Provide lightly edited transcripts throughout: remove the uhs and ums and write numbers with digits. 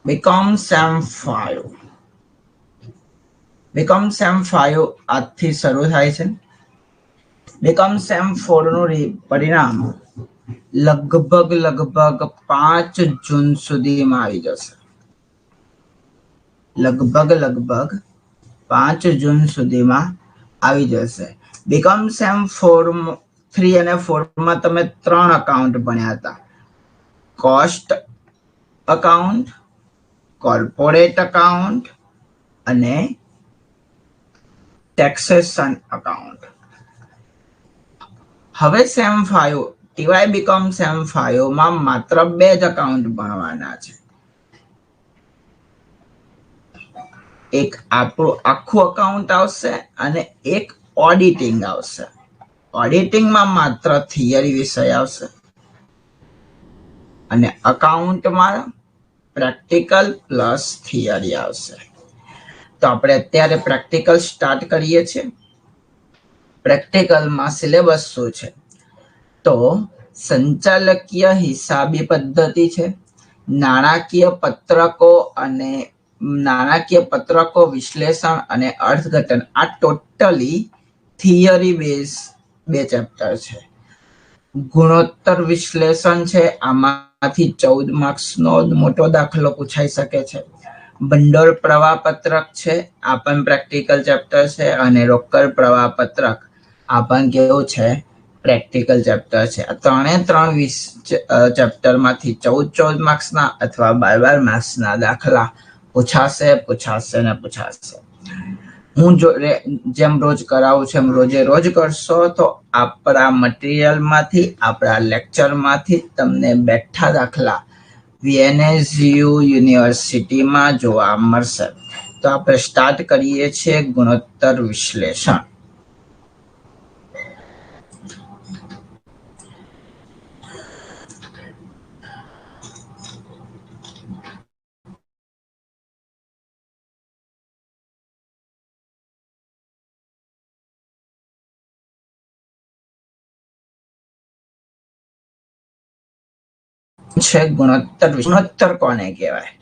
BCom sem 5 BCom sem 5 આજથી શરૂ થાય છે. બીકોમ સેમ 4 નું પરિણામ લગભગ 5 જૂન સુધીમાં આવી જશે. લગભગ 5 જૂન સુધીમાં આવી જશે. બીકોમ સેમ 3 અને 4 માં તમે 3 અકાઉન્ટ ભણ્યા હતા. કોસ્ટ અકાઉન્ટ, કોર્પોરેટ અકાઉન્ટ અને ટેક્સેશન અકાઉન્ટ. હવે સેમ 5 ટીવાય બીકોમ સેમ 5 માં માત્ર 2 જ અકાઉન્ટ ભણવાના છે. એક આપણું આખું અકાઉન્ટ આવશે અને એક ઓડિટિંગ આવશે. ઓડિટિંગમાં માત્ર થિયરી વિષય આવશે અને અકાઉન્ટમાં પ્રેક્ટિકલ પ્લસ થિયરી આવશે. તો આપણે અત્યારે પ્રેક્ટિકલ સ્ટાર્ટ કરીએ છીએ. પ્રેક્ટિકલમાં સિલેબસ શું છે? તો સંચાલકીય હિસાબી પદ્ધતિ છે, નાણાકીય પત્રકો વિશ્લેષણ અને અર્થઘટન. આ ટોટલી થિયરી બેઝ 2 ચેપ્ટર છે. ગુણોત્તર વિશ્લેષણ છે, આમાંથી 14 માર્ક્સનો મોટો દાખલો પૂછાઈ શકે છે. ભંડોળ પ્રવાહ પત્રક છે, આ પણ પ્રેક્ટિકલ ચેપ્ટર છે. અને રોકડ પ્રવાહ પત્રક, આ પણ કેવું છે? પ્રેક્ટિકલ ચેપ્ટર છે. આ 3 ચેપ્ટરમાંથી 14 માર્ક્સના અથવા 12 માર્ક્સના દાખલા પૂછાશે. હું જેમ રોજ કરાવું છું એમ રોજ કરશો તો આપણા મટીરિયલમાંથી, આપણા લેક્ચરમાંથી તમને બેઠા દાખલા VNSU યુનિવર્સિટીમાં જોવા મળશે. તો આપણે સ્ટાર્ટ કરીએ છીએ ગુણોત્તર વિશ્લેષણ. છે ગુણોત્તર કોને કહેવાય?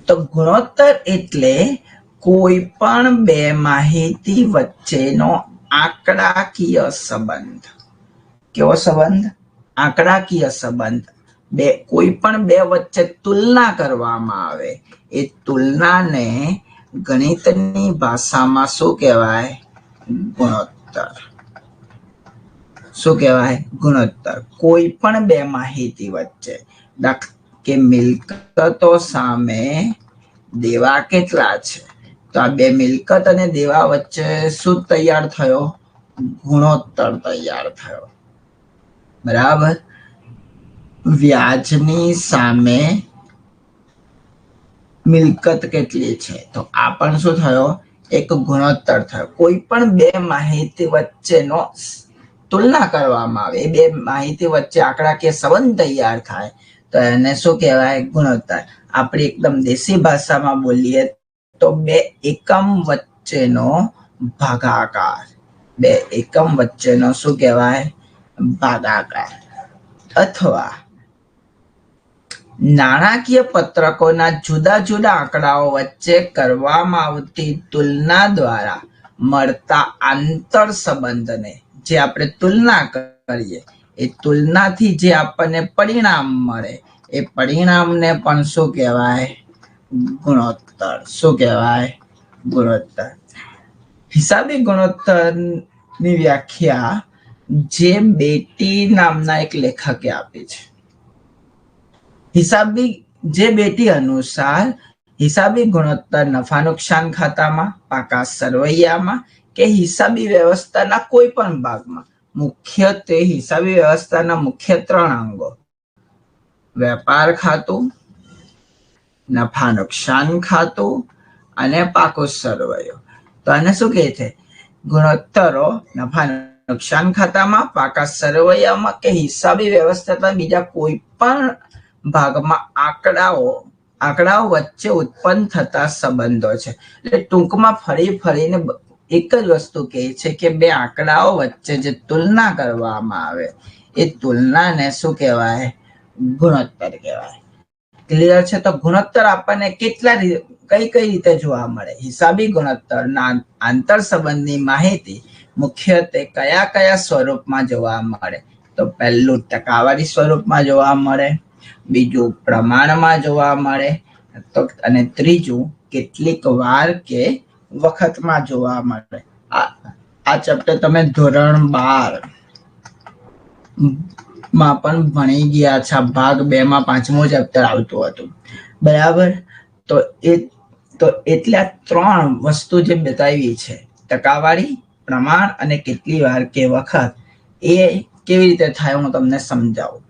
તો ગુણોત્તર એટલે કોઈ પણ 2 માહિતી વચ્ચેનો આંકડાકીય સંબંધ. કેવો સંબંધ? આંકડાકીય સંબંધ. કોઈ પણ 2 વચ્ચે તુલના કરવામાં આવે, એ તુલનાને ગણિતની ભાષામાં શું કહેવાય? ગુણોત્તર. શું કહેવાય? ગુણોત્તર. કોઈ પણ 2 માહિતી વચ્ચે, કે મિલકતો સામે દેવા કેટલા છે, તો આ 2 મિલકત અને દેવા વચ્ચે શું તૈયાર થયો? ગુણોત્તર તૈયાર થયો. બરાબર. વ્યાજની સામે મિલકત કેટલી છે, તો આ પણ શું થયો? એક ગુણોત્તર થયો. કોઈ પણ 2 માહિતી વચ્ચેનો તુલના કરવામાં આવે, એ 2 માહિતી વચ્ચે આંકડાકીય સંબંધ તૈયાર થાય, તો એને શું કહેવાય? ગુણોત્તર. આપણે એકદમ દેશી ભાષામાં બોલીએ તો 2 એકમ વચ્ચેનો ભાગાકાર. 2 એકમ વચ્ચેનો શું કહેવાય? ભાગાકાર. અથવા નાણાકીય પત્રકોના જુદા જુદા આંકડાઓ વચ્ચે કરવામાં આવતી તુલના દ્વારા મળતા આંતર સંબંધને, જે આપણે તુલના કરીએ, એ તુલનાથી જે આપણને પરિણામ મળે, એ પરિણામને પણ શું કહેવાય? ગુણોત્તર. શું કહેવાય? ગુણોત્તર. હિસાબી ગુણોત્તરની વ્યાખ્યા જે બેટી નામના એક લેખકે આપી છે. જે બેટી અનુસાર હિસાબી ગુણોત્તર નફા નુકસાન ખાતામાં, પાકા સરવૈયામાં કે હિસાબી વ્યવસ્થાના કોઈ પણ ભાગમાં, મુખ્યત્વે હિસાબી વ્યવસ્થાના મુખ્ય 3 અંગો, વેપાર ખાતું, નફા નુકસાન ખાતું અને પાકો સરવૈયો. તો આને શું કહે છે? ગુણોત્તરો નફા નુકસાન ખાતામાં, પાકા સરવૈયામાં કે હિસાબી વ્યવસ્થાના બીજા કોઈ પણ ભાગમાં આંકડાઓ વચ્ચે ઉત્પન્ન થતા સંબંધો છે. એટલે ટૂંકમાં ફરીને એક જ વસ્તુ કહે છે કે બે આંકડાઓ વચ્ચે જે તુલના કરવામાં આવે એ તુલનાને શું કહેવાય? ગુણોત્તર કહેવાય. ક્લિયર છે? તો ગુણોત્તર આપણને કેટલા કઈ રીતે જોવા મળે? હિસાબી ગુણોત્તરના આંતર સંબંધની માહિતી મુખ્યત્વે કયા સ્વરૂપમાં જોવા મળે? તો પહેલું ટકાવારી સ્વરૂપમાં જોવા મળે, બીજું પ્રમાણમાં જોવા મળે, તો અને ત્રીજું કેટલીક વાર કે વખતમાં જોવા મળે. આ ચેપ્ટર તમે ધોરણ 12 માં પણ ભણી ગયા છે. ભાગ 2 માં 5મું ચેપ્ટર આવતું હતું, બરાબર? તો એટલે આ 3 વસ્તુ જે બતાવી છે, ટકાવારી, પ્રમાણ અને કેટલી વાર કે વખત, એ કેવી રીતે થાય હું તમને સમજાવું.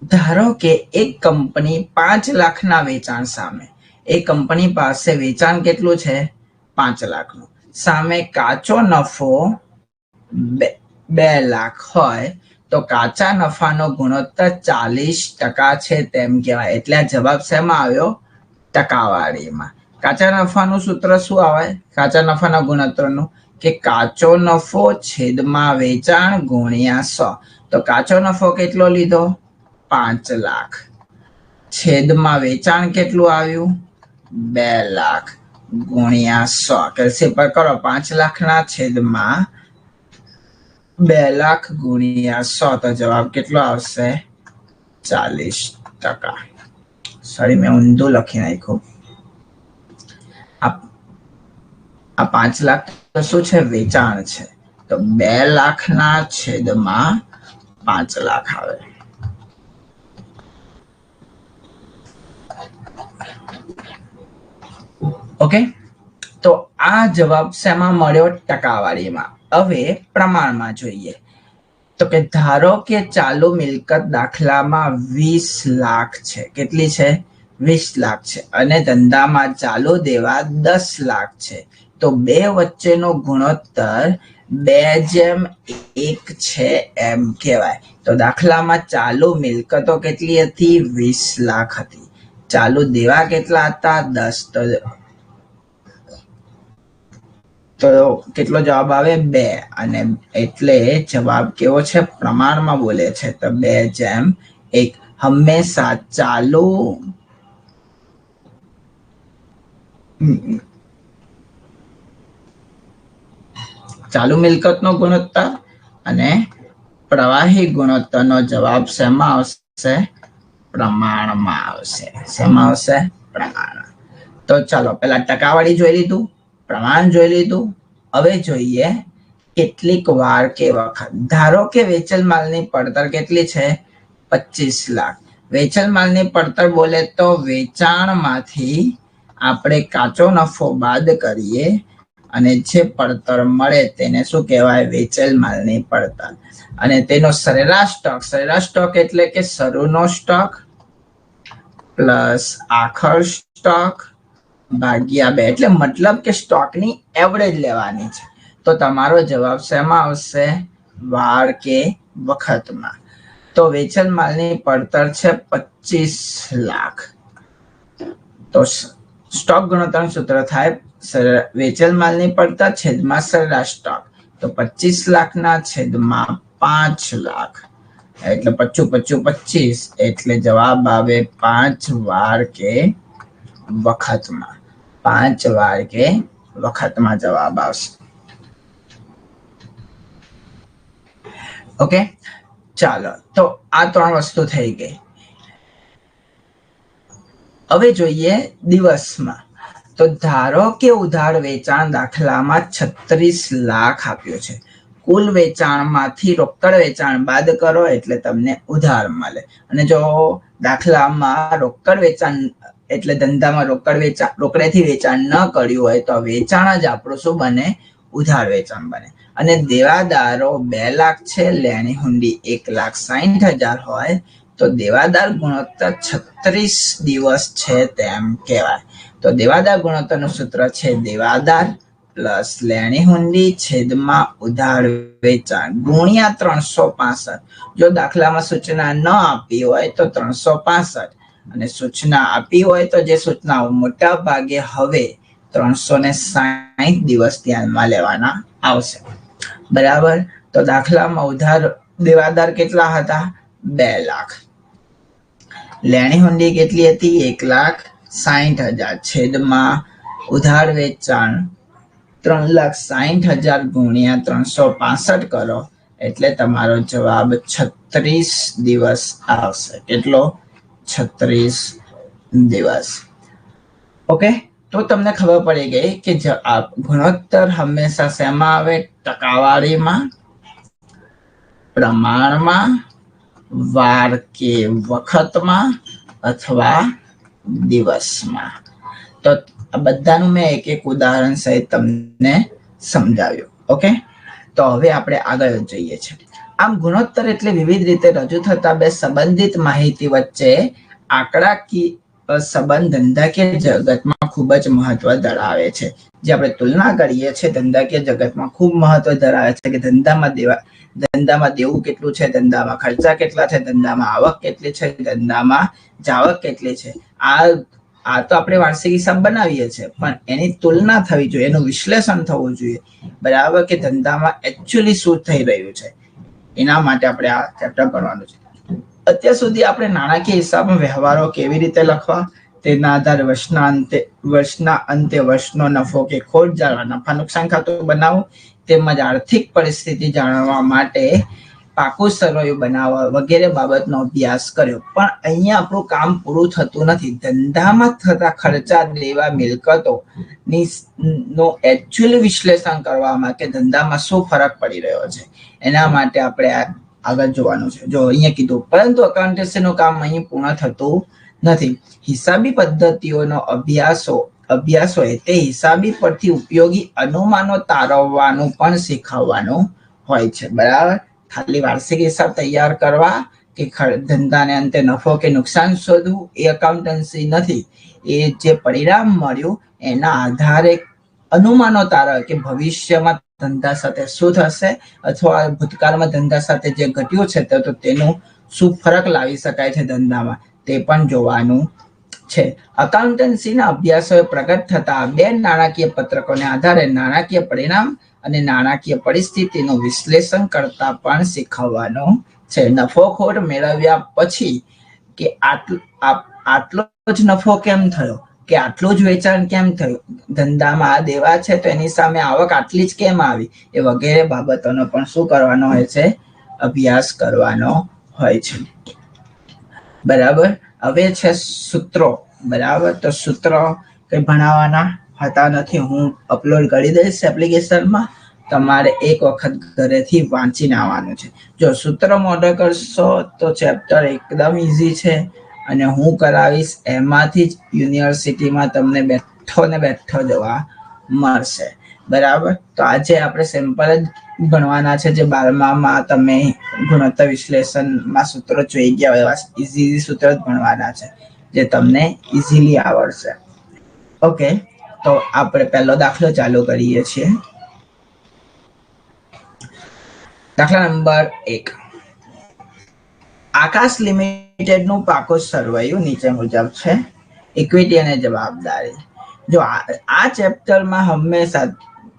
ધારો કે એક કંપની 5 લાખના વેચાણ સામે, એ કંપની પાસે વેચાણ કેટલું છે? 5 લાખનું. સામે કાચો નફો 2 લાખ હોય તો કાચા નફાનો ગુણોત્તર 40% છે તેમ કહેવાય. એટલે આ જવાબ શેમાં આવ્યો? ટકાવારીમાં. કાચા નફાનું સૂત્ર શું આવે કાચા નફાના ગુણોત્તરનું? કે કાચો નફો છેદમાં વેચાણ ગુણ્યા 100. તો કાચો નફો કેટલો લીધો? 5 લાખ. છેદમાં વેચાણ કેટલું આવ્યું? 2 લાખ ગુણ્યા 100. કેલ્સી પર કરો. 5 લાખના છેદમાં 2 લાખ ગુણ્યા 100 તો જવાબ કેટલો આવશે? 40%. સોરી, મેં ઊંધું લખી નાખ્યું. આ 5 લાખ તો શું છે? વેચાણ છે. તો 2 લાખના છેદમાં 5 લાખ આવે. ઓકે, તો આ જવાબ શેમાં મળ્યો? ટકાવારીમાં. હવે પ્રમાણમાં જોઈએ તો કે ધારો કે ચાલુ મિલકત દાખલામાં 20 લાખ છે. કેટલી છે? 20 લાખ છે. અને ધંધામાં ચાલુ દેવા 10 લાખ છે. તો બે વચ્ચેનો ગુણોત્તર 2:1 છે એમ કહેવાય. તો દાખલામાં ચાલુ મિલકતો કેટલી હતી? 20 લાખ હતી. ચાલુ દેવા કેટલા હતા? 10. તો કેટલો જવાબ આવે? 2. અને એટલે જવાબ કેવો છે? પ્રમાણમાં બોલે છે. તો 2:1. હંમેશા ચાલુ મિલકતનો ગુણોત્તર અને પ્રવાહી ગુણોત્તરનો જવાબ શેમાં આવશે? પ્રમાણમાં આવશે. શેમાં આવશે? પ્રમાણમાં. તો ચાલો પહેલા ટકાવારી જોઈ લીધું, પ્રમાણ જોઈ લીધું. હવે જોઈએ કેટલીક વાર કે વખત. ધારો કે વેચેલ માલની પડતર કેટલી છે? 25 લાખ. વેચેલ માલની પડતર બોલે તો વેચાણમાંથી આપણે કાચો નફો બાદ કરીએ અને જે પડતર મળે તેને શું કહેવાય? વેચેલ માલની પડતર. અને તેનો સરેરાશ સ્ટોક એટલે કે શરૂનો સ્ટોક પ્લસ આખર સ્ટોક ભાગ્યા 2. એટલે મતલબ કે સ્ટોકની એવરેજ લેવાની છે. તો તમારો જવાબ શેમાં આવશે? વાર કે વખતમાં. તો વેચેલ માલની પડતર છે 25 લાખ. તો સ્ટોક ગુણોત્તરનું સૂત્ર થાય વેચેલ માલની પડતર છેદમાં સરેરાશ સ્ટોક. તો 25 લાખના છેદમાં 5 લાખ એટલે 25 એટલે જવાબ આવે 5 વાર કે વખતમાં. 5 વાર કે વખતમાં જવાબ આવશે. ઓકે, ચાલો. તો આ 3 વસ્તુ થઈ ગઈ. હવે જોઈએ દિવસમાં. તો ધારો કે ઉધાર વેચાણ દાખલામાં 36 લાખ આપ્યો છે. કુલ વેચાણમાંથી રોકડ વેચાણ બાદ કરો એટલે તમને ઉધાર મળે. અને જો દાખલામાં રોકડ વેચાણ એટલે ધંધામાં રોકડેથી વેચાણ ન કર્યું હોય તો વેચાણ જ આપણું શું બને? ઉધાર વેચાણ બને. અને દેવાદારો 2 લાખ છે, લેણી હુંડી 1,60,000 હોય તો દેવાદાર ગુણોત્તર 36 દિવસ છે તેમ કહેવાય. તો દેવાદાર ગુણોત્તરનું સૂત્ર છે દેવાદાર પ્લસ લેણી હુંડી છેદમાં ઉધાર વેચાણ ગુણ્યા 365. જો દાખલામાં સૂચના ન આપી હોય તો 365 અને સૂચના આપી હોય તો જે સૂચનાઓ મોટા ભાગે હવે 360 દિવસ ધ્યાનમાં લેવાના આવશે. બરાબર. તો દાખલામાં ઉધાર દેવાદાર કેટલા હતા? 2 લાખ. લેણી હુંડી કેટલી હતી? 1,60,000 છેદમાં ઉધાર વેચાણ 3,60,000 ગુણ્યા 365 કરો એટલે તમારો જવાબ 36 દિવસ આવશે. કેટલો? 36 દિવસ. ઓકે, તો તમને ખબર પડી ગઈ કે ગુણોત્તર હંમેશા શેમાં આવે? ટકાવારીમાં, પ્રમાણમાં, વાર કે વખતમાં અથવા દિવસમાં. તો આ બધાનું મેં એક એક ઉદાહરણ સહિત તમને સમજાવ્યું. ઓકે, તો હવે આપણે આગળ જઈએ છીએ. આમ ગુણોત્તર એટલે વિવિધ રીતે રજૂ થતા બે સંબંધિત માહિતી વચ્ચે આંકડાકીય સંબંધ ધંધાકીય જગતમાં ખૂબ જ મહત્વ ધરાવે છે. જે આપણે તુલના કરીએ છીએ ધંધાકીય જગતમાં ખૂબ મહત્વ ધરાવે છે કે ધંધામાં દેવું કેટલું છે, ધંધામાં ખર્ચા કેટલા છે, ધંધામાં આવક કેટલી છે, ધંધામાં જાવક કેટલી છે. આ તો આપણે વાર્ષિક હિસાબ બનાવીએ છીએ, પણ એની તુલના થવી જોઈએ, એનું વિશ્લેષણ થવું જોઈએ. બરાબર, કે ધંધામાં એકચ્યુઅલી શું થઈ રહ્યું છે. એના માટે આપણે આ ચેપ્ટર ભણવાનું છે. અત્યાર સુધી આપણે નાણાકીય હિસાબમાં વ્યવહારો કેવી રીતે લખવા, તેના આધારે વર્ષના અંતે વર્ષનો નફો કે ખોટ જાણવા, નફા નુકસાન ખાતું બનાવવું, તેમજ આર્થિક પરિસ્થિતિ જાણવા માટે પાકું સરવૈયું બનાવવા વગેરે બાબતનો અભ્યાસ કર્યો. પણ અહીંયા આપણું કામ પૂરું થતું નથી. ધંધામાં થતા ખર્ચા, દેવા, મિલકતો નું એકચ્યુઅલી વિશ્લેષણ કરવામાં કે ધંધામાં શું ફરક પડી રહ્યો છે, એના માટે આપણે આગળ જોવાનું છે. જો અહીંયા કીધું, પરંતુ એકાઉન્ટન્સીનું કામ અહીં પૂર્ણ થતું નથી. હિસાબી પદ્ધતિઓનો અભ્યાસો તે હિસાબી પરથી ઉપયોગી અનુમાનો તારવવાનું પણ શીખવવાનું હોય છે. બરાબર, ખાલી વાર્ષિક હિસાબ તૈયાર કરવા કે ધંધાને અંતે નફો કે નુકસાન શોધવું એ એકાઉન્ટન્સી નથી. એ જે પરિણામ મળ્યું એના આધારે અનુમાનો તારવા કે ભવિષ્યમાં ધંધા સાથે શું થશે અથવા ભૂતકાળમાં ધંધા સાથે જે ઘટ્યું છે તો તેનું શું ફરક લાવી શકાય છે ધંધામાં, તે પણ જોવાનું છે. એકાઉન્ટન્સીના અભ્યાસોએ પ્રગટ થતા બે નાણાકીય પત્રકોને આધારે નાણાકીય પરિણામ અને નાણાકીય પરિસ્થિતિનું વિશ્લેષણ કરતા પણ શીખવવાનું છે. નફો ખોટ મેળવ્યા પછી કે આટલો જ નફો કેમ થયો, કે આટલું જ વેચાણ કેમ થયું, ધંધામાં આ દેવા છે તો એની સામે આવક આટલી જ કેમ આવી, એ વગેરે બાબતોનો પણ શું કરવાનો હોય છે? અભ્યાસ કરવાનો હોય છે. બરાબર. હવે છે સૂત્રો. બરાબર, તો સૂત્રો કઈ ભણાવવાના હતા નથી, હું અપલોડ કરી દઈશ એપ્લિકેશનમાં. તમારે એક વખત ઘરેથી વાંચીને આવવાનું છે. જો સૂત્ર મોઢે કરશો તો ચેપ્ટર એકદમ ઈઝી છે અને હું કરાવીશ એમાંથી જ યુનિવર્સિટીમાં તમને બેઠો જવા મળશે. બરાબર, તો આજે આપણે સિમ્પલ જ ભણવાના છે. જે 12માં તમે ગુણોત્તર વિશ્લેષણમાં સૂત્રો જોઈ ગયા હોય એવા ઈઝી સૂત્રો જ ભણવાના છે જે તમને ઈઝીલી આવડશે. ઓકે, તો આપણે પહેલો દાખલો ચાલુ કરીએ છીએ. દાખલા નંબર 1. આકાશ લિમિટેડ નું પાકું સરવૈયું નીચે મુજબ છે. ઇક્વિટી અને જવાબદારી. જો આ ચેપ્ટરમાં હંમેશા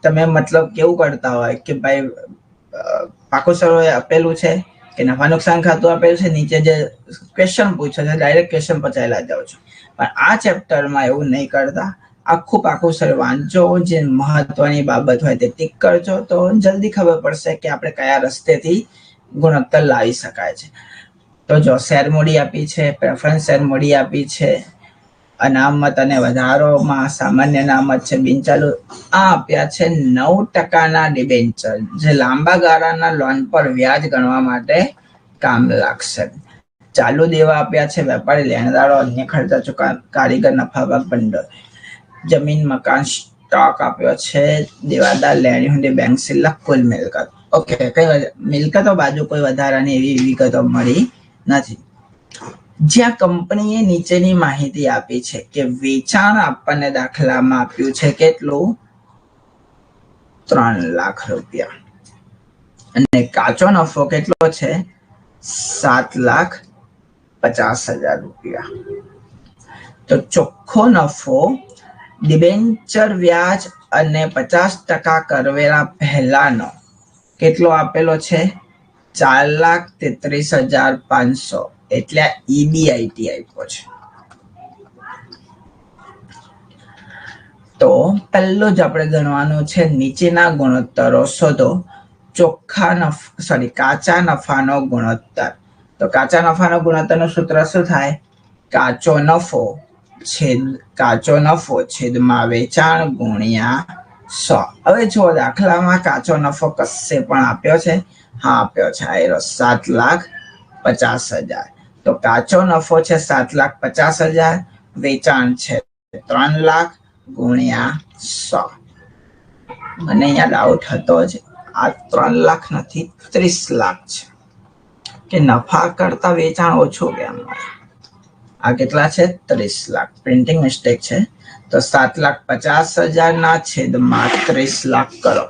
તમે મતલબ કેવું કરતા હોય કે ભાઈ પાકું સરવૈયું આપેલું છે કે નફા નુકસાન ખાતું આપેલું છે, નીચે જે ક્વેશ્ચન પૂછે છે ડાયરેક્ટ ક્વેશ્ચન પચાયેલા જાવ છો. પણ આ ચેપ્ટરમાં એવું નહીં કરતા. આખું પાકું સરવૈયું વાંચો, જે મહત્વની બાબત હોય તે ટીક કરજો તો જલ્દી ખબર પડશે કે આપણે કયા રસ્તેથી ગુણોત્તર લાવી શકાય છે. તો જો શેર મૂડી આપી છે, પ્રેફરન્સ શેર મૂડી આપી છે, અનામત અને વધારોમાં સામાન્ય અનામત છે, બિનચાલુ આ આપ્યા છે 9% ડિબેન્ચર જે લાંબા ગાળાના લોન પર વ્યાજ ગણવા માટે કામ લાગશે. ચાલુ દેવા આપ્યા છે વેપારી, લેણદારો, અન્ય ખર્ચા ચૂકવવા, કારીગર, નફાભાગ ભંડોળ, જમીન, મકાન, સ્ટોક આપ્યો છે, દેવાદાર, લેણી હુંડી, બેંક સિલક, કુલ મિલકત. ઓકે, કઈ મિલકતો બાજુ કોઈ વધારાની એવી વિગતો મળી નથી. જ્યાં કંપનીએ નીચેની માહિતી આપી છે કે વેચાણ આપણને દાખલામાં આપ્યું છે કેટલું? 3 લાખ રૂપિયા અને કાચો નફો કેટલો છે? 7,50,000 રૂપિયા. તો ચોખ્ખો નફો ડિબેન્ચર વ્યાજ અને 50% કરવેરા પહેલાનો કેટલો આપેલો છે? 4,33,500 એટલે EBIT આપ્યો છે. તો પહેલું જ આપણે ગણવાનું છે, નીચેના ગુણોત્તરો શોધો. કાચા નફાનો ગુણોત્તર. તો કાચા નફાનો ગુણોત્તરનું સૂત્ર શું થાય? કાચો નફો છેદમાં વેચાણ ગુણ્યા 100. હવે જો દાખલામાં કાચો નફો કશે પણ આપ્યો છે? હા આપ્યો છે, આયરો 7,50,000. તો કાચો નફો છે 7,50,000, વેચાણ છે 3 લાખ ગુણ્યા 100. મને અહીંયા ડાઉટ હતો જ, આ 3 લાખ નથી 30 લાખ છે કે નફા કરતા વેચાણ ઓછું કેમ? આ કેટલા છે? 30 લાખ. પ્રિન્ટિંગ મિસ્ટેક છે. તો 7,50,000 ના છેદમાં 30 લાખ કરો.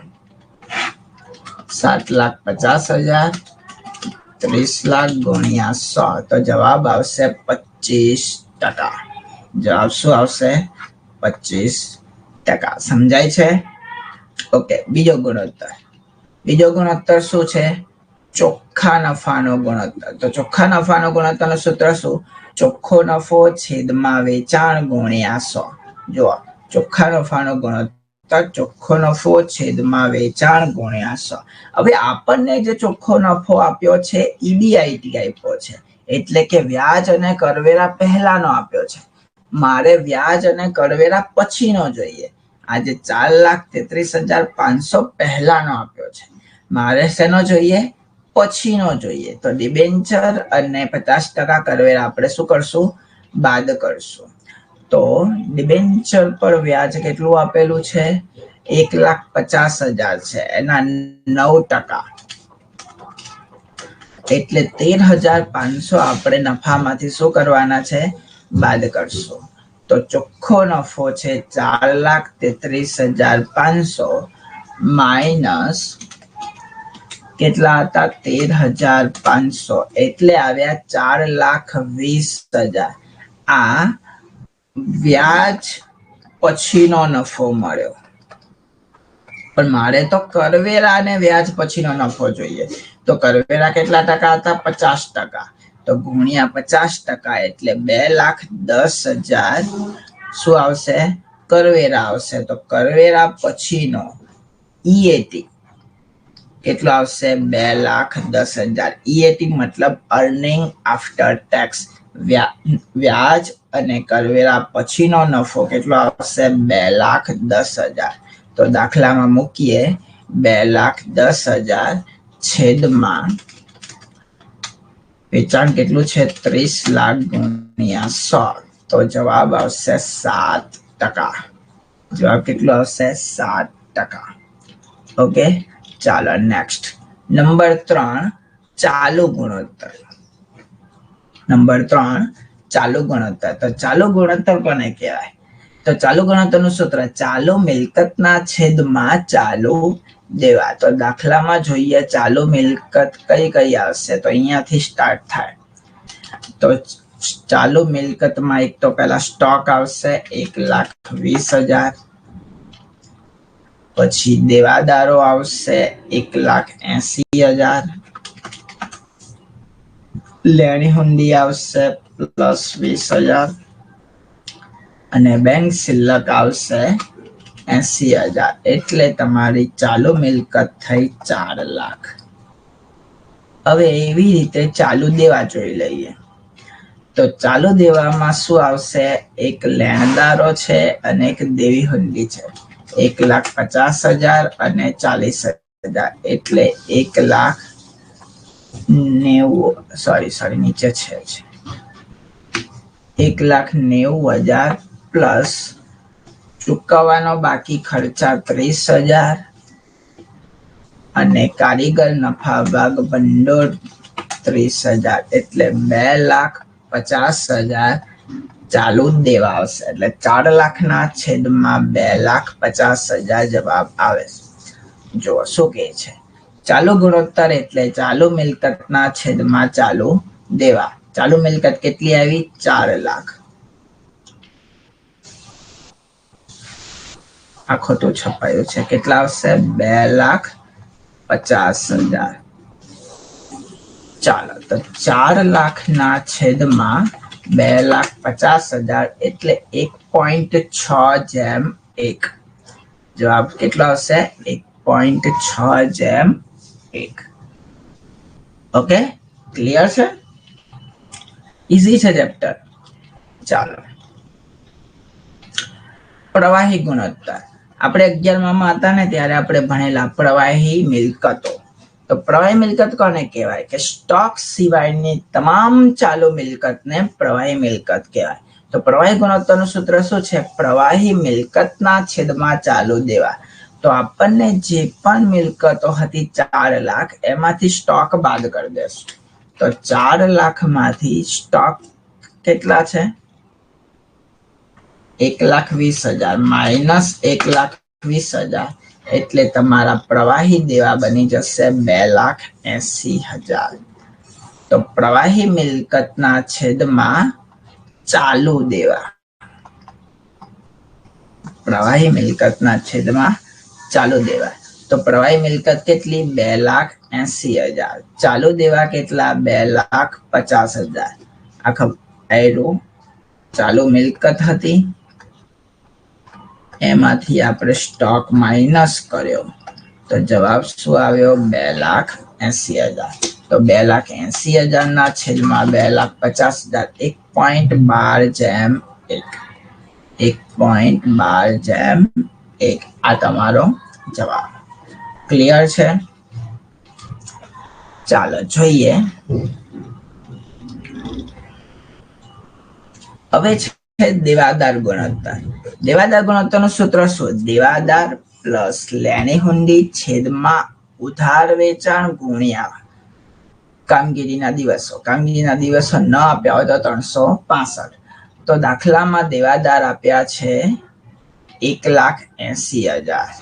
7,50,000 30 લાખ ગુણ્યા 100 તો જવાબ આવશે 25%. જવાબ શું આવશે? 25%. સમજાય છે? ઓકે. બીજો ગુણોત્તર શું છે? ચોખ્ખા નફાનો ગુણોત્તર. તો ચોખ્ખા નફાનો ગુણોત્તરનું સૂત્ર શું? ચોખ્ખો નફો છેદમાં વેચાણ ગુણ્યા 100. જુઓ, ચોખ્ખા નફાનો ગુણોત્તર ચોખ્ખો નફો છેદમાં વેચાણ ગુણ્યા 100. હવે આપણને જે ચોખ્ખો નફો આપ્યો છે EBIT આપ્યો છે, એટલે કે વ્યાજ અને કરવેરા પહેલાનો આપ્યો છે. મારે વ્યાજ અને કરવેરા પછીનો જોઈએ. આજે 4,33,500 પહેલાનો આપ્યો છે, મારે શેનો જોઈએ? પછીનો જોઈએ. તો ડિબેન્ચર અને 50% કરવેરા આપણે શું કરશું? બાદ કરશું. તો ડિબેન્ચર પર વ્યાજ કેટલું આપેલું છે? 1,50,000 છે, એના 9%. એટલે 13,500 આપણે નફામાંથી શું કરવાના છે? બાદ કરશું. તો ચોખ્ખો નફો છે 4,33,500 માઇનસ કેટલા હતા? 13,500 એટલે આવ્યા 4,20,000. આ વ્યાજ પછીનો નફો મળ્યો, પણ મારે તો કરવેરા અને વ્યાજ પછીનો નફો જોઈએ. તો કરવેરા કેટલા ટકા હતા? 50%. તો ગુણ્યા 50% એટલે 2,10,000 શું આવશે? કરવેરા આવશે. તો કરવેરા પછીનો EAT કેટલો આવશે? 2,10,000. EAT મતલબ અર્નિંગ આફ્ટર ટેક્સ. વ્યાજ અને કરવેરા પછીનો નફો કેટલો આવશે? 2,10,000. તો દાખલામાં મૂકીએ 2,10,000 છેદમાં વેચાણ કેટલું છે? 30 લાખ ગુણ્યા 100. તો જવાબ આવશે 7%. જવાબ કેટલો આવશે? 7%. ઓકે, ચાલો નેક્સ્ટ. નંબર 3, ચાલુ ગુણોત્તર. તો ચાલુ ગુણોત્તર કોને કહેવાય? તો ચાલુ ગુણોત્તરનું સૂત્ર ચાલુ મિલકતના છેદમાં ચાલુ દેવા. તો દાખલામાં જોઈએ ચાલુ મિલકત કઈ આવશે? તો અહીંયાથી સ્ટાર્ટ થાય. તો ચાલુ મિલકતમાં એક તો પહેલા સ્ટોક આવશે 1,20,000. પછી દેવાદારો આવશે 1,80,000. લેણી હુંડી આવશે +20,000 અને બેંક શિલ્લક આવશે 80,000. એટલે તમારી ચાલુ મિલકત થઈ 4 લાખ. હવે એવી રીતે ચાલુ દેવા જોઈ લઈએ. તો ચાલુ દેવામાં શું આવશે? એક લેણદારો છે અને એક દેવી હુંડી છે. 1,50,000 અને 40,000 એટલે 1,90,000 નીચે છે 1,90,000 પ્લસ ચૂકવવાનો બાકી ખર્ચા 30,000 અને કારીગર નફા ભાગ ભંડોળ 30,000 એટલે 2,50,000 ચાલુ દેવા આવશે. એટલે 4 લાખના છેદમાં 2,50,000 જવાબ આવે. જો શું કહે છે? ચાલુ ગુણોત્તર એટલે ચાલુ મિલકતના છેદમાં ચાલુ દેવા. ચાલુ મિલકત કેટલી આવી? 4 લાખ. આ ખોટું છપાયું છે. કેટલા આવશે? 2,50,000. ચાલો, તો 4,00,000 છેદમાં 2,50,000 એટલે 1.6:1. જવાબ કેટલો આવશે? 1.6:1. ઓકે, ક્લિયર છે? ઈઝી છે ચેપ્ટર. ચાલો, પ્રવાહી ગુણોત્તર. આપણે 11માં હતા ને ત્યારે આપણે ભણેલા પ્રવાહી મિલકતો. તો પ્રવાહી મિલકત કોને કહેવાય? કે સ્ટોક સિવાયની તમામ ચાલુ મિલકતને પ્રવાહી મિલકત કહેવાય. તો પ્રવાહી ગુણોત્તરનું સૂત્ર શું છે? પ્રવાહી મિલકતના છેદમાં ચાલુ દેવા. તો આપણને જે પણ મિલકતો હતી 4,00,000 એમાંથી સ્ટોક બાદ કરી દેશું. તો 4,00,000માંથી સ્ટોક કેટલા છે? 1,20,000 માઇનસ 1,20,000 એટલે તમારા પ્રવાહી દેવા બની જશે 2,80,000. તો પ્રવાહી મિલકતના છેદમાં ચાલુ દેવા. પ્રવાહી મિલકતના છેદમાં ચાલુ દેવા. તો પ્રવાહી મિલકત કેટલી? 2,80,000. ચાલુ દેવા કેટલા? 2,50,000. આખા આયરું ચાલુ મિલકત હતી, એમાંથી આપણે સ્ટોક માઇનસ કર્યો તો જવાબ શું આવ્યો? 2,80,000. તો 2,80,000 છેદમાં 2,50,000 1.12:1. 1.12:1 આ તમારો જવાબ. ક્લિયર છે? ચાલો જોઈએ. હવે છે દેવાદાર ગુણોત્તર. દેવાદાર ગુણોત્તરનું સૂત્ર શું? દેવાદાર પ્લસ લેણી હુંડી છેદમાં ઉધાર વેચાણ ગુણ્યા કામગીરીના દિવસો. કામગીરીના દિવસો ન આપ્યા હોય તો 365. તો દાખલામાં દેવાદાર આપ્યા છે 1,80,000.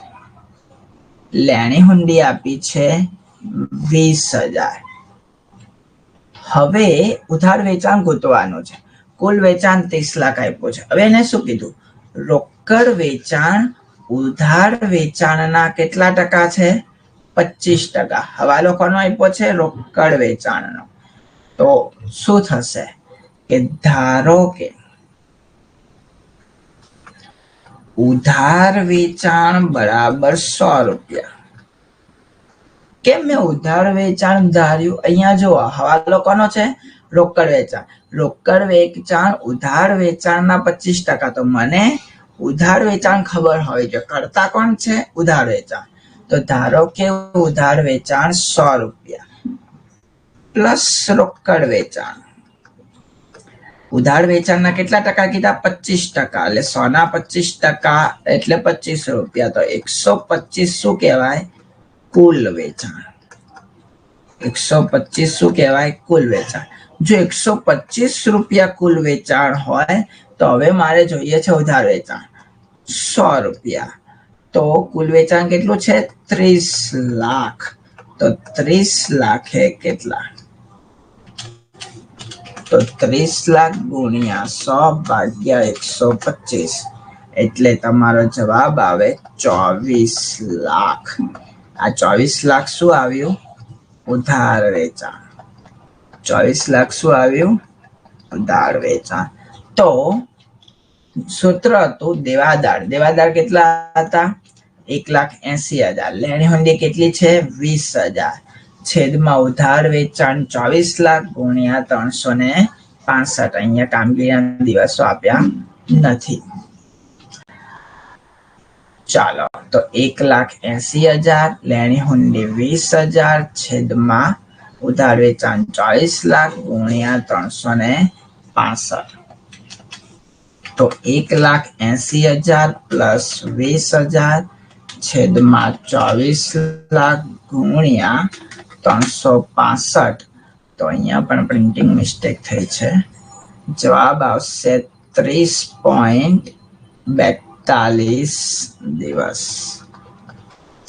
લેણી હુંડી આપી છે 20,000. હવે ઉધાર વેચાણ ગોતવાનું છે. કુલ વેચાણ 30,00,000 આપ્યું છે. હવે એને શું કીધું? રોકડ વેચાણ ઉધાર વેચાણના કેટલા ટકા છે? 25%. હવાલો કોનો આપ્યો છે? રોકડ વેચાણનો. તો શું થશે કે ધારો કે ઉધાર વેચાણ બરાબર 100 રૂપિયા. કેમ મેં ઉધાર વેચાણ ધાર્યું? અહીંયા જો હવાલો કોનો છે? રોકડ વેચાણ. રોકડ વેચાણ ઉધાર વેચાણના 25%. તો મને ઉધાર વેચાણ ખબર હોય છે. કરતા કોણ છે? ઉધાર વેચાણ. તો ધારો કે ઉધાર વેચાણ 100 રૂપિયા પ્લસ રોકડ વેચાણ. ઉધાર વેચાણના કેટલા ટકા કીધા? 25%. એટલે 100ના 25% એટલે 25 રૂપિયા. તો 125 શું કહેવાય? કુલ વેચાણ. 125 શું કહેવાય? કુલ વેચાણ. જો 125 રૂપિયા કુલ વેચાણ હોય તો હવે મારે જોઈએ છે ઉધાર વેચાણ 100 રૂપિયા. તો કુલ વેચાણ કેટલું છે? 30,00,000. તો 30,00,000 કેટલા? તો 30,00,000 ગુણ્યા 100/125 એટલે તમારો જવાબ આવે 24,00,000. આ 24,00,000 શું આવ્યું? ઉધાર વેચાણ. 24,00,000 શું આવ્યું? ઉધાર વેચાણ. તો સૂત્ર હતું દેવાદાર. દેવાદાર કેટલા હતા? 1,80,000. લેણી હુંડી કેટલી છે? 20,000. છેદમાં ઉધાર વેચાણ 24,00,000 ગુણ્યા 365. અહીંયા કામગીરીના દિવસો આપ્યા નથી. ચાલો, તો 1,80,000 લેણી હુંડી 20,000 છેદમાં ઉધાર વેચાણ 24,00,000 ગુણ્યા 365. તો 1,80,000 પ્લસ 20,000 છેદમાં 24,00,000 ગુણ્યા 365. તો અહીંયા પણ પ્રિન્ટિંગ મિસ્ટેક થઈ છે. જવાબ આવશે 30.42 દિવસ.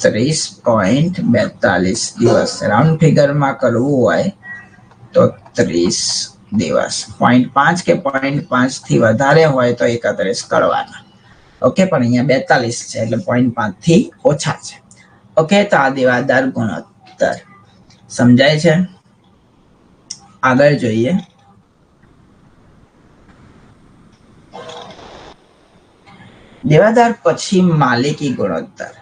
30.42 દિવસ. રાઉન્ડ ફિગરમાં કરવું હોય તો 30 દિવસ. 0.5 કે 0.5 થી વધારે હોય તો 31 કરવાના. ઓકે, પણ અહીંયા 42 છે એટલે 0.5 થી ઓછા છે. ઓકે, તો આ દેવાદાર ગુણોત્તર સમજાય છે. આગળ જોઈએ. દેવાદાર પછી માલિકી ગુણોત્તર.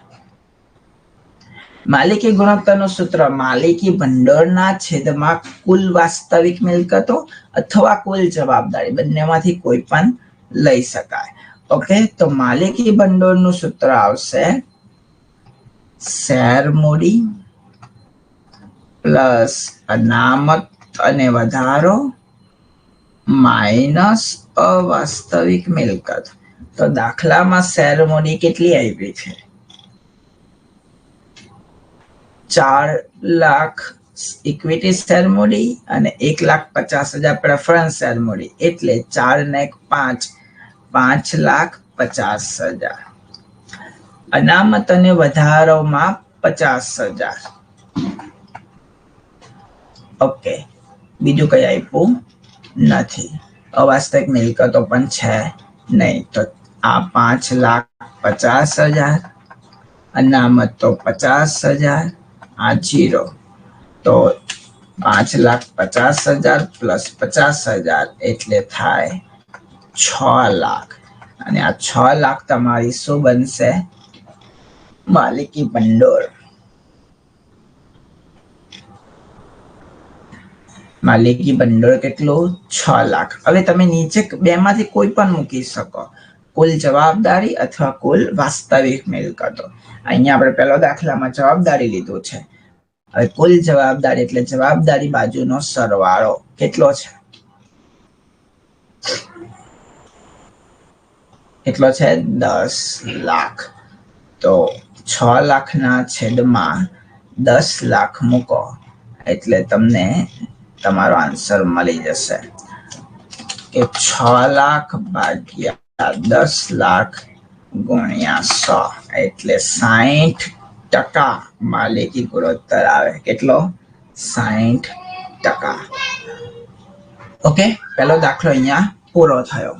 માલિકી ગુણોત્તરનું સૂત્ર માલિકી ભંડોળના છેદમાં કુલ વાસ્તવિક મિલકતો અથવા કુલ જવાબદારી બંનેમાંથી કોઈ પણ લઈ શકાય. ઓકે, તો માલિકી ભંડોળનું સૂત્ર આવશે શેર મૂડી પ્લસ અનામત અને વધારો માઇનસ અવાસ્તવિક મિલકત. તો દાખલામાં શેર મૂડી કેટલી આવી છે? 4 લાખ ઇક્વિટી શેર મૂડી અને 1,50,000 પ્રેફરન્સ શેર મૂડી, એટલે 4 ને 5 5,50,000. અનામત અને વધારોમાં 50,000. ઓકે, બીજું કઈ આપ્યું નથી. અવાસ્તવિક મિલકતો પણ છે નહીં, તો આ 5,50,000, અનામત તો 50,000, આ 0, તો 5,50,000 પ્લસ 50,000 એટલે થાય 6 લાખ. અને આ 6 લાખ તમારી શું બનશે? માલિકી ભંડોળ. માલિકી ભંડોળ કેટલું? 6 લાખ. હવે તમે નીચે બેમાંથી કોઈ પણ મૂકી શકો, કુલ જવાબદારી અથવા કુલ વાસ્તવિક મિલકતો. અહીંયા આપણે પહેલો દાખલામાં જવાબદારી લીધું છે. હવે કુલ જવાબદારી એટલે જવાબદારી બાજુનો સરવાળો કેટલો છે? કેટલો છે? 10 લાખ. તો 6 લાખના છેદમાં 10 લાખ મૂકો એટલે તમને તમારો આન્સર મળી જશે કે 6 લાખ ભાગ્યા 10 લાખ ગુણ્યા 100 એટલે 60% માલિકી ગુણોત્તર આવે. કેટલો? 60%. ઓકે, પહેલો દાખલો અહીંયા પૂરો થયો.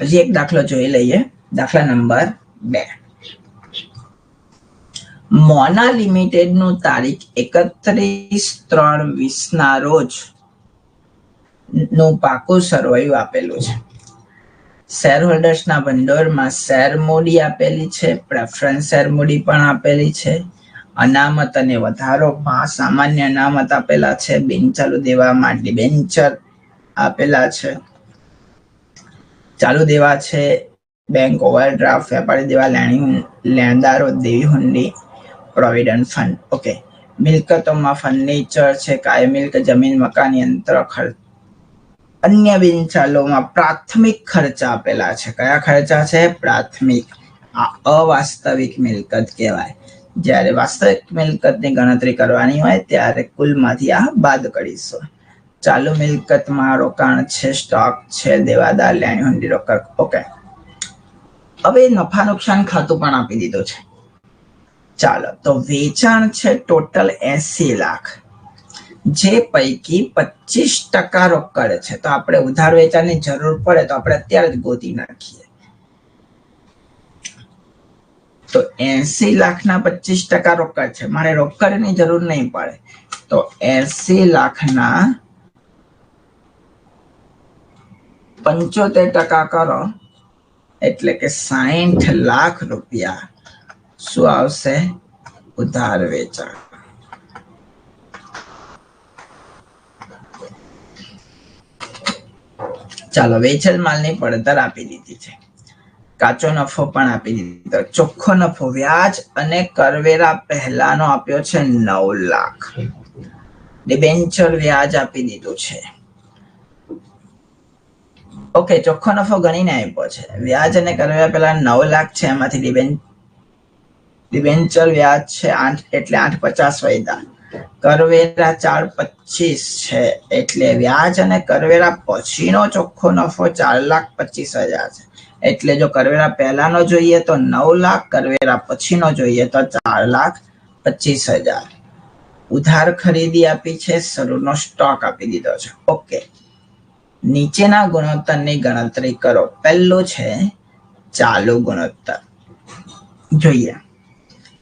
હજી એક દાખલો જોઈ લઈએ. દાખલા નંબર 2. મોના લિમિટેડ નું તારીખ 31/3/20 ના રોજ નું પાકું સરવૈયું આપેલું છે. શેર હોલ્ડર્સના ભંડોળમાં શેર મૂડી આપેલી છે, પ્રેફરન્સ શેર મૂડી પણ આપેલી છે, અનામત અને વધારોમાં સામાન્ય અનામત આપેલા છે, બિનચાલુ દેવામાં ડિબેન્ચર આપેલા છે, ચાલુ દેવા છે બેંક ઓવરડ્રાફ્ટ, વેપારી દેવા, લેણદારો, દેવી હુંડી, પ્રોવિડન્ટ ફંડ. ઓકે, મિલકતોમાં ફર્નિચર છે, કાયમી મિલકત, જમીન, મકાન, યંત્ર, ખર્ચ. અન્ય બિનચાલુમાં પ્રાથમિક ખર્ચા આપેલા છે. કયા ખર્ચા છે? પ્રાથમિક. આ અવાસ્તવિક મિલકત કહેવાય. જ્યારે વાસ્તવિક મિલકતની ગણતરી કરવાની હોય ત્યારે કુલમાંથી આ બાદ કરીશું. ચાલુ મિલકતમાં રોકાણ છે, સ્ટોક છે, દેવાદાર, લેણી હુંડી, રોકડ. ઓકે, હવે નફા નુકસાન ખાતું પણ આપી દીધું છે. ચાલો, તો વેચાણ છે ટોટલ 80 લાખ, જે પૈકી 25% રોકડ છે. તો આપણે ઉધાર વેચાણની જરૂર પડે તો આપણે અત્યારે જ ગોતી નાખીએ. તો 80 લાખના 25% રોકડ છે. મારે રોકડની જરૂર નહીં પડે, તો 80 લાખના 75% કરો એટલે કે 60 લાખ રૂપિયા શું આવશે? ઉધાર વેચાણ. ચાલો, વેચેલ માલની પડતર આપી દીધી છે, કાચો નફો પણ આપી દીધો, ચોખ્ખો નફો વ્યાજ અને કરવેરા પહેલાનો આપ્યો છે 9 લાખ, ડિબેન્ચર વ્યાજ આપી દીધું છે. ઓકે, ચોખ્ખો નફો ગણીને આપ્યો છે, વ્યાજ અને કરવેરા પહેલા 9 લાખ છે, એમાંથી ડિબેન્ચર વ્યાજ છે 8 એટલે 850 વૈદા, કરવેરા 425 છે એટલે વ્યાજ અને કરવેરા પછીનો ચોખ્ખો નફો 4,25,000 છે. એટલે જો કરવેરા પહેલાનો જોઈએ તો 9 લાખ, કરવેરા પછીનો જોઈએ તો 4,25,000. ઉધાર ખરીદી આપી છે, શરૂનો સ્ટોક આપી દીધો છે. ઓકે, નીચેના ગુણોત્તરની ગણતરી કરો. પહેલું છે ચાલુ ગુણોત્તર જોઈએ.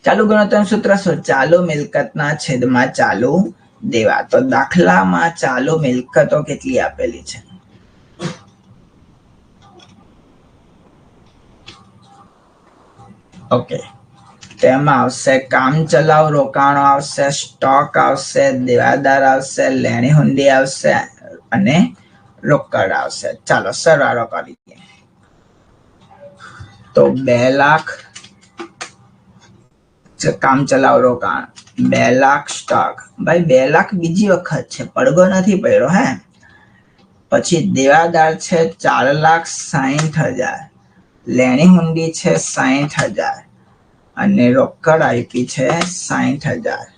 ચાલુ ગુણોત્તરનું સૂત્ર શું? ચાલુ મિલકતના છેદમાં ચાલુ દેવા. તો દાખલામાં ચાલુ મિલકતો કેટલી આપેલી છે? ઓકે, તેમાં આવશે કામચલાઉ રોકાણો આવશે, સ્ટોક આવશે, દેવાદાર આવશે, લેણી હુંડી આવશે અને રોકડ આવશે. ચાલો સરવાળો કરીએ. તો 2 લાખ કામચલાઉ રોકાણ, 2 લાખ સ્ટોક. ભાઈ 2 લાખ બીજી વખત છે, પડઘો નથી પડ્યો હે. પછી દેવાદાર છે 4,60,000, લેણી હુંડી છે 60,000 અને રોકડ આપી છે 60,000.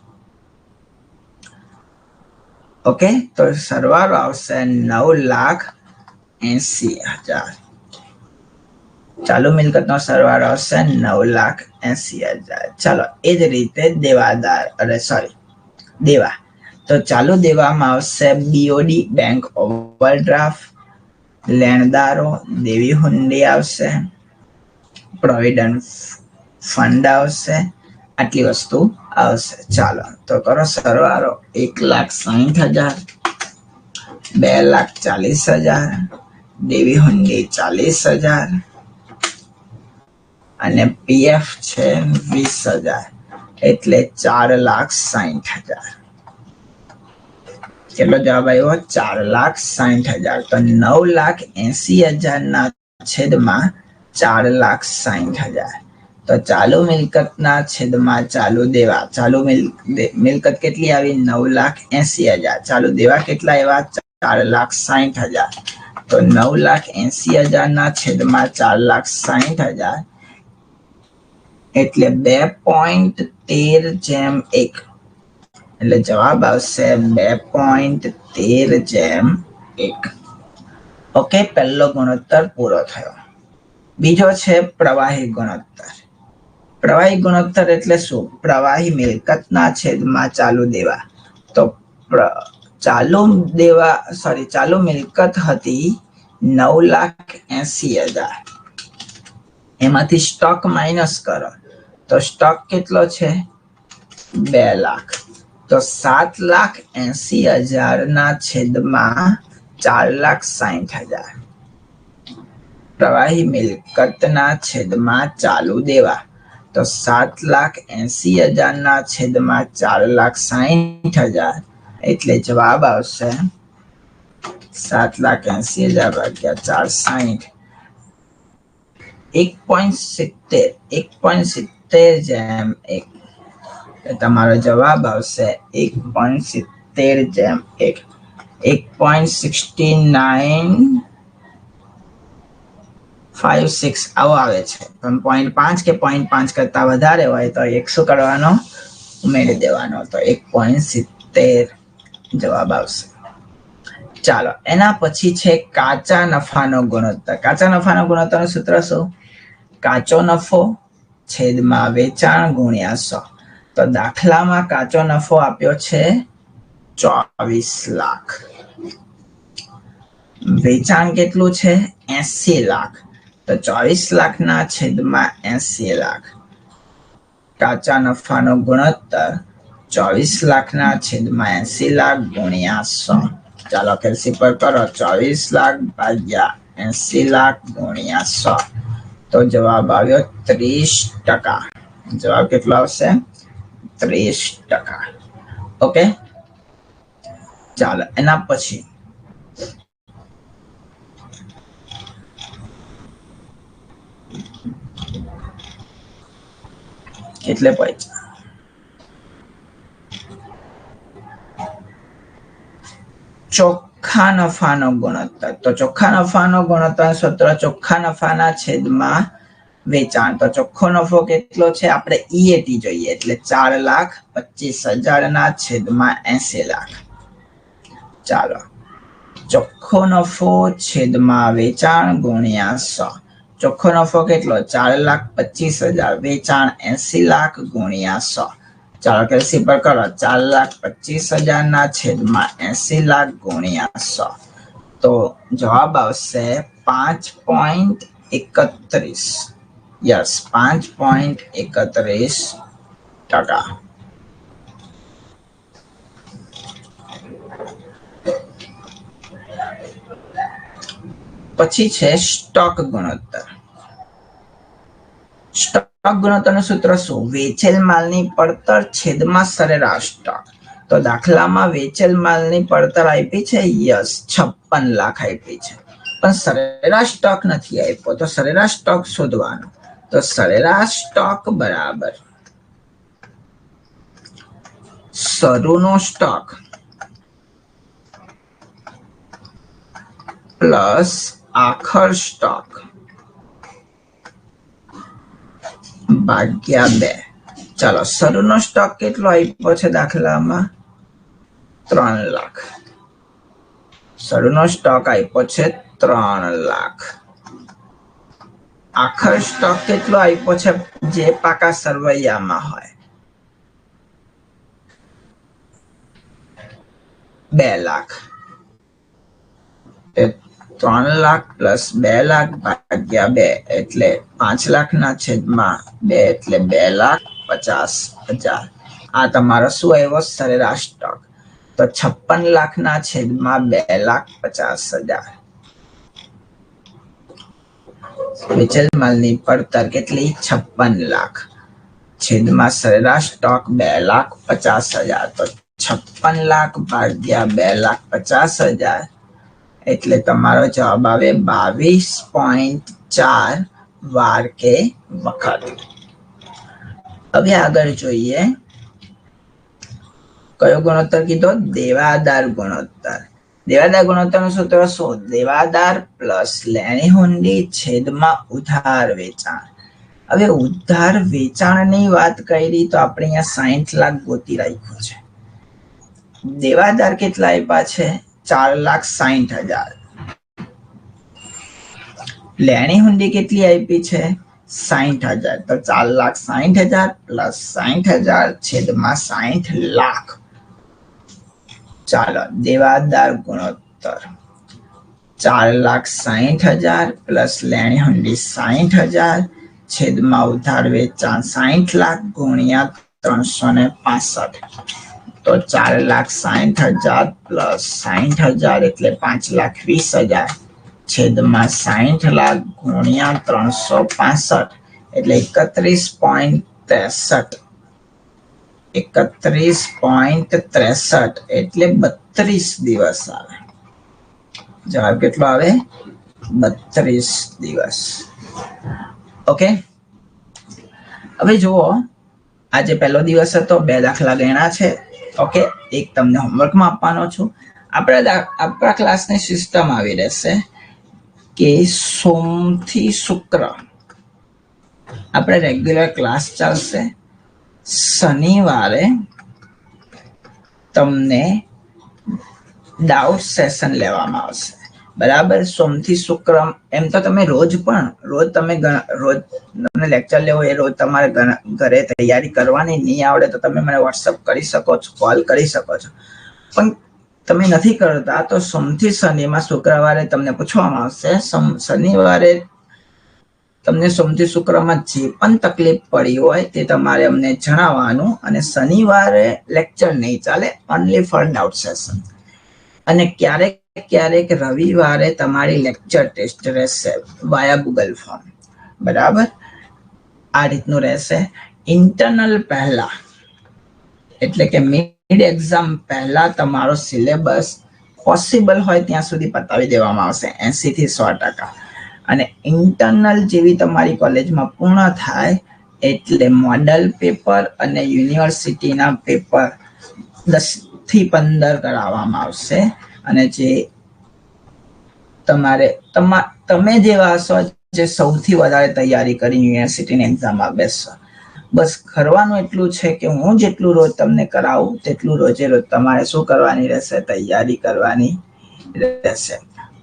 ઓકે, તો સરવાળો આવશે 9,80,000. ચાલુ મિલકતનો સરવાળો આવશે 9,80,000. ચાલો એ જ રીતે દેવા. તો ચાલુ દેવામાં આવશે BOD બેંક ઓવરડ્રાફ્ટ, લેણદારો, દેવી હુંડી આવશે, પ્રોવિડન્ટ ફંડ આવશે, આટલી વસ્તુ આવશે. ચાલો તો કરો સરવાળો. 1,60,000, 2,40,000, દેવી હુંડી 40,000 અને PF છે 20,000 એટલે 4,60,000. કેટલો જવાબ આવ્યો? 4,60,000. તો 9,80,000 ના છેદમાં 4,60,000. તો ચાલુ મિલકતના છેદમાં ચાલુ દેવા. ચાલુ મિલકત કેટલી આવી? 9,80,000. ચાલુ દેવા કેટલા આવ્યા? 4,60,000. તો 9,80,000 ના છેદમાં 4,60,000 એટલે 2.13:1. એટલે જવાબ આવશે 2.13:1. ઓકે, પહેલો ગુણોત્તર પૂરો થયો. બીજો છે પ્રવાહી ગુણોત્તર. પ્રવાહી ગુણોત્તર એટલે શું? પ્રવાહી મિલકતના છેદમાં ચાલુ દેવા. તો ચાલુ મિલકત હતી 9,80,000. એમાંથી સ્ટોક માઇનસ કરો તો સ્ટોક કેટલો છે? 2 લાખ. તો 7,80,000 ના છેદમાં 4,60,000. પ્રવાહી મિલકતના છેદમાં ચાલુ દેવા. તો 7,80,000 ના છેદમાં 4,60,000 એટલે જવાબ આવશે 7,80,000 ભાગ્યા 460. 1.70 તમારો જવાબ આવશે 1.70:1. 1.6956 આવો આવે છે. પણ 0.5 કે 0.5 કરતા વધારે હોય તો 100 કરવાનો, ઉમેરી દેવાનો. તો 1.70 જવાબ આવશે. ચાલો એના પછી છે કાચા નફાનો ગુણોત્તર. કાચા નફાનો ગુણોત્તરનું સૂત્ર શું? કાચો નફો છેદમાં વેચાણ ગુણ્યા 100. તો દાખલામાં કાચો નફો આપ્યો છે 24 લાખ. વેચાણ કેટલું છે? 80 લાખ. તો 24 લાખના છેદમાં 80 લાખ. કાચા નફાનો ગુણોત્તર 24 લાખના છેદમાં 80 લાખ ગુણ્યા 100. ચાલો કેલ્સી પર કરો. 24 લાખ ભાગ્યા 80 લાખ ગુણ્યા 100. તો જવાબ આવ્યો 30%. જવાબ કેટલો આવશે? 30%. ઓકે, ચાલો એના પછી કેટલે પૈસા? ચોખ્ખા નફાનો ગુણોત્તર. તો ચોખ્ખા નફાનો ગુણોત્તર સૂત્ર ચોખ્ખા નફાના છેદમાં વેચાણ. તો ચોખ્ખો નફો કેટલો છે? આપણે EAT જોઈએ એટલે 4,25,000 ના છેદમાં 80 લાખ. ચાલો ચોખ્ખો નફો છેદમાં વેચાણ ગુણ્યા 100. ચોખ્ખો નફો કેટલો? 4,25,000. વેચાણ 80 લાખ ગુણ્યા 100. ચાલો કેલ્સી પર કરો. 4,25,000 ના છેદમાં 80 લાખ ગુણ્યા 100. તો જવાબ આવશે 5.5 5.31 યસ 5.31%. પછી છે સ્ટોક ગુણોત્તર. સ્ટોક ગુણોત્તરનું સૂત્ર શું? વેચેલ માલની પડતર છેદમાં સરેરાશ સ્ટોક. તો દાખલામાં વેચેલ માલની પડતર આપી છે યસ 56 લાખ આપી છે, પણ સરેરાશ સ્ટોક નથી આપ્યો. તો સરેરાશ સ્ટોક શોધવાનો. તો સરેરાશ સ્ટોક બરાબર શરૂનો સ્ટોક પ્લસ આખર સ્ટોક ભાગ્યા 2. ચાલો, શરૂનો સ્ટોક કેટલો આપ્યો છે દાખલામાં? 3 લાખ. શરૂનો સ્ટોક આપ્યો છે 3 લાખ. આખર સ્ટોક કેટલો આપ્યો છે જે પાકા સરવૈયામાં હોય? 2 લાખ. 3 લાખ પ્લસ 2 લાખ ભાગ્યા 2 એટલે 5 લાખના છેદમાં 2 એટલે 2,50,000. આ તમારો શું આવ્યો? સરેરાશ સ્ટોક. તો 56 લાખના છેદમાં 2,50,000. વેચેલ માલની પડતર કેટલી? 56 લાખ છેદમાં સરેરાશ સ્ટોક 2,50,000. તો 56 લાખ ભાગ્યા 2,50,000 એટલે તમારો જવાબ આવે 22.4 વાર કે વખત. હવે આગળ જોઈએ કયો ગુણોત્તર કીધો? દેવાદાર ગુણોત્તર. દેવાદાર ગુણોત્તરનું સૂત્ર શું? દેવાદાર પ્લસ લેણી હુંડી છેદમાં ઉધાર વેચાણ. હવે ઉધાર વેચાણની વાત કરી તો આપણે અહીંયા 60 લાખ ગોતી રાખ્યું છે. દેવાદાર કેટલા આપ્યા છે? 4,60,000. લેણી હુંડી કેટલી આપી છે? 60,000. તો 4,60,000 પ્લસ 60,000 છેદમાં 60 લાખ. ચાલો, દેવાદાર ગુણોત્તર 4,60,000 પ્લસ લેણી હુંડી 60,000 છેદમાં ઉધાર વેચાણ 60 લાખ ગુણ્યા 365. તો 4,60,000 પ્લસ 60,000 એટલે 5,20,000 છેદમાં 60 લાખ ગુણ્યા 365 એટલે 31.63. 31.63 એટલે 32 દિવસ આવે. જવાબ કેટલો આવે? 32 દિવસ. ઓકે, હવે જુઓ, આજે પહેલો દિવસ હતો. 2 દાખલા ગણ્યા છે. ઓકે, એક તમને હોમવર્કમાં આપવાનો છું. આપણા ક્લાસની સિસ્ટમ આવી રહેશે કે સોમથી શુક્ર આપણે રેગ્યુલર ક્લાસ ચાલશે. શનિવારે તમને ડાઉટ સેશન લેવામાં આવશે. બરાબર? સોમથી શુક્ર. એમ તો તમે રોજ તમને લેક્ચર લેવો એ રોજ તમારે ઘરે તૈયારી કરવાની. નહીં આવડે તો તમે મને વોટ્સઅપ કરી શકો છો, કોલ કરી શકો છો. પણ તમે નથી કરતા તો સોમથી શનિમાં શુક્રવારે તમને પૂછવામાં આવશે. શનિવારે તમને સોમથી શુક્રમાં જે પણ તકલીફ પડી હોય તે તમારે અમને જણાવવાનું. અને શનિવારે લેક્ચર નહીં ચાલે, ઓનલી ફોર ડાઉટ સેશન. અને ક્યારેક રવિવારે તમારી લેક્ચર ટેસ્ટ રહેશે વાયા ગૂગલ ફોર્મ. બરાબર? આ રીતનું રહેશે. ઇન્ટરનલ પહેલા એટલે કે મિડ એક્ઝામ પહેલા તમારો સિલેબસ પોસિબલ હોય ત્યાં સુધી પતાવી દેવામાં આવશે 80 થી 100%. અને ઇન્ટરનલ જેવી તમારી કોલેજમાં પૂર્ણ થાય એટલે મોડલ પેપર અને યુનિવર્સિટીના પેપર 10 થી 15 કરાવવામાં આવશે. અને જે તમે જેવા હશો જે સૌથી વધારે તૈયારી કરી યુનિવર્સિટીની એક્ઝામમાં બેસશો, બસ કરવાનું એટલું છે કે હું જેટલું રોજ તમને કરાવું તેટલું રોજે રોજ તમારે શું કરવાની રહેશે? તૈયારી કરવાની રહેશે.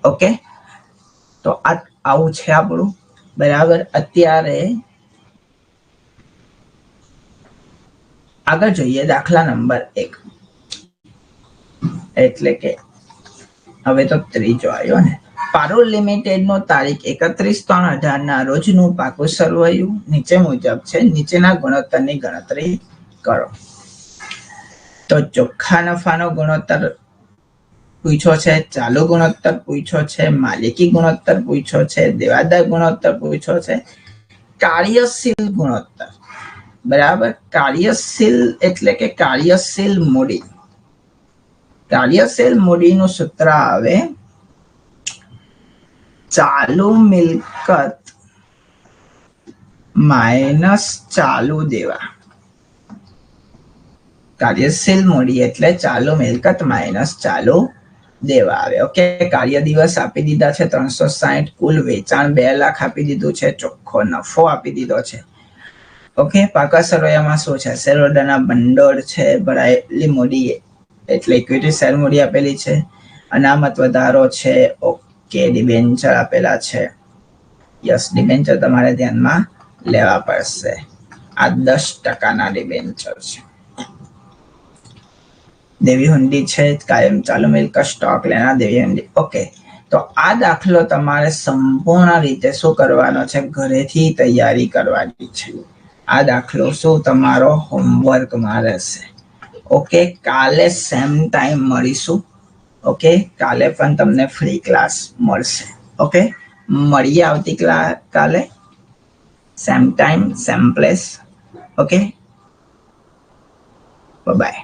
ઓકે, તો આવું છે આપણું. બરાબર? અત્યારે આગળ જોઈએ દાખલા નંબર 1. એટલે કે હવે તો ત્રીજો આવ્યો ને. પારુલ લિમિટેડ નો તારીખ 31/3/18 ના રોજનું પાકું સરવૈયું નીચે મુજબ છે. નીચેના ગુણોત્તરની ગણતરી કરો. તો ચોખ્ખા નફાનો ગુણોત્તર પૂછ્યો છે, ચાલુ ગુણોત્તર પૂછ્યો છે, માલિકી ગુણોત્તર પૂછ્યો છે, દેવાદાર ગુણોત્તર પૂછ્યો છે, કાર્યશીલ ગુણોત્તર. બરાબર. કાર્યશીલ એટલે કે કાર્યશીલ મૂડી. કાર્યશીલ મૂડીનું સૂત્ર આવે ચાલુ મિલકત માઇનસ ચાલુ દેવા. કાર્યશીલ મૂડી એટલે ચાલુ મિલકત માઇનસ ચાલુ દેવા આવે. ઓકે. કાર્ય દિવસ આપી દીધા છે 360, કુલ વેચાણ 2 લાખ આપી દીધું છે, ચોખ્ખો નફો આપી દીધો છે. ઓકે. પાકા સરવૈયામાં શું છે? શેરહોલ્ડરના ભંડોળ છે, ભરાયેલી મૂડી એટલે ઇક્વિટી શેર મૂડી આપેલી છે, અનામત વધારો છે. ઓકે. ડિબેન્ચર આપેલા છે. યસ, ડિબેન્ચર તમારે ધ્યાનમાં લેવા પડશે. આ 10% ડિબેન્ચર છે. દેવી હુંડી છે, કાયમ ચાલુ મિલકત, સ્ટોક લેનાર, દેવી હુંડી. ઓકે. તો આ દાખલો તમારે સંપૂર્ણ રીતે શું કરવાનો છે? ઘરેથી તૈયારી કરવાની છે. આ દાખલો શું તમારો હોમવર્કમાં રહેશે. ઓકે. કાલે સેમ ટાઈમ મળીશું. ઓકે. કાલે પણ તમને ફ્રી ક્લાસ મળશે. ઓકે. મળીએ આવતી કાલે same time same place. Okay. By.